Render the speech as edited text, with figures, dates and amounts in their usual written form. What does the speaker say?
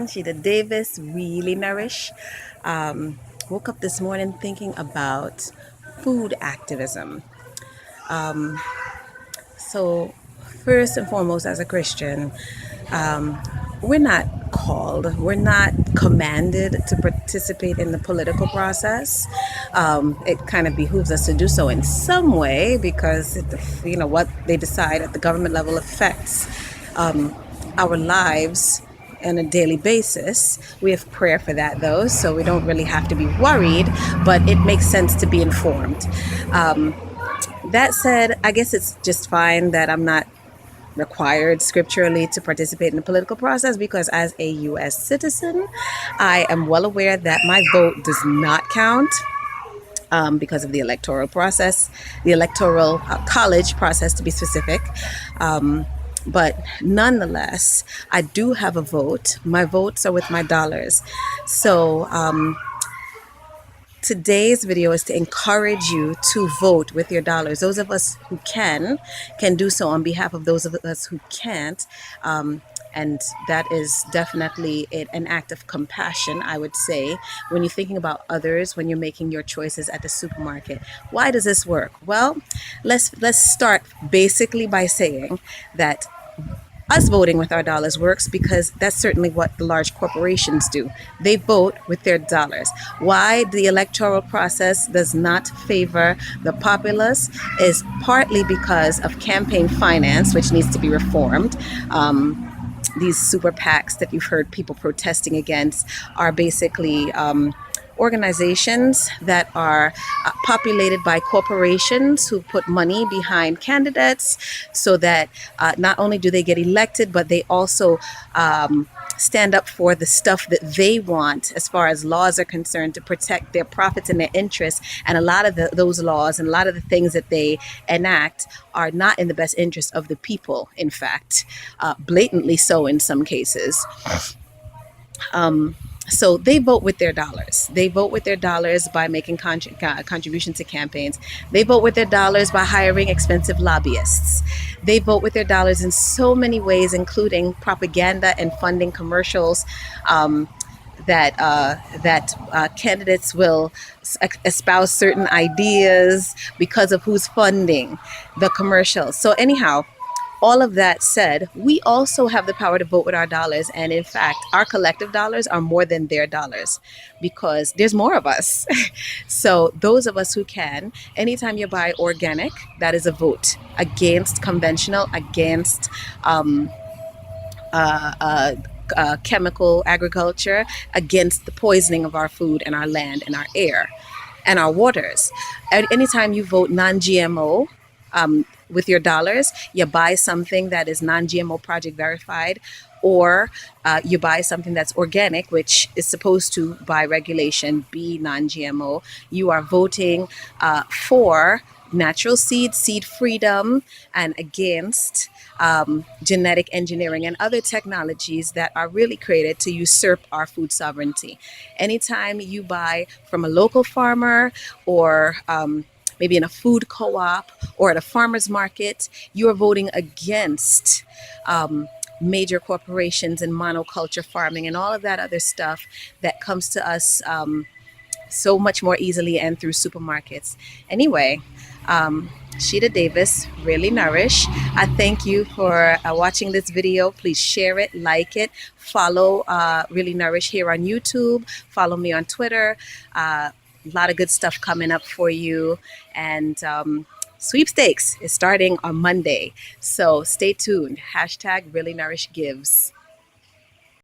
Sheeta Davis, really nourish. Um, Woke up this morning thinking about food activism. So, first and foremost, as a Christian, we're not we're not commanded to participate in the political process. It kind of behooves us to do so in some way because what they decide at the government level affects our lives on a daily basis. We have prayer for that though, so we don't really have to be worried, but it makes sense to be informed. That said, I guess it's just fine that I'm not required scripturally to participate in the political process because as a US citizen, I am well aware that my vote does not count because of the electoral process, the electoral college process to be specific. But nonetheless, I do have a vote. My votes are with my dollars. So today's video is to encourage you to vote with your dollars. Those of us who can do so on behalf of those of us who can't. And that is definitely an act of compassion, I would say, when you're thinking about others, when you're making your choices at the supermarket. Why does this work? Well, let's start basically by saying that us voting with our dollars works because that's certainly what the large corporations do. They vote with their dollars. Why the electoral process does not favor the populace is partly because of campaign finance, which needs to be reformed. These super PACs that you've heard people protesting against are basically organizations that are populated by corporations who put money behind candidates so that not only do they get elected, but they also stand up for the stuff that they want as far as laws are concerned to protect their profits and their interests. And a lot of those laws and a lot of the things that they enact are not in the best interest of the people, in fact, blatantly so in some cases. So they vote with their dollars. They vote with their dollars by making contributions to campaigns. They vote with their dollars by hiring expensive lobbyists. They vote with their dollars in so many ways, including propaganda and funding commercials that candidates will espouse certain ideas because of who's funding the commercials. So anyhow, all of that said, we also have the power to vote with our dollars. And in fact, our collective dollars are more than their dollars because there's more of us. So those of us who can, anytime you buy organic, that is a vote against conventional, against uh, uh, chemical agriculture, against the poisoning of our food and our land and our air and our waters. And anytime you vote non-GMO, with your dollars, you buy something that is non-GMO project verified, or you buy something that's organic, which is supposed to, by regulation, be non-GMO. You are voting for natural seed freedom, and against genetic engineering and other technologies that are really created to usurp our food sovereignty. Anytime you buy from a local farmer or maybe in a food co-op or at a farmer's market, you are voting against major corporations and monoculture farming and all of that other stuff that comes to us so much more easily and through supermarkets. Anyway, Sheeta Davis, really nourish. I thank you for watching this video. Please share it, like it, follow Really Nourish here on YouTube, follow me on Twitter. A lot of good stuff coming up for you. And sweepstakes is starting on Monday. So stay tuned. Hashtag Really Nourish Gives.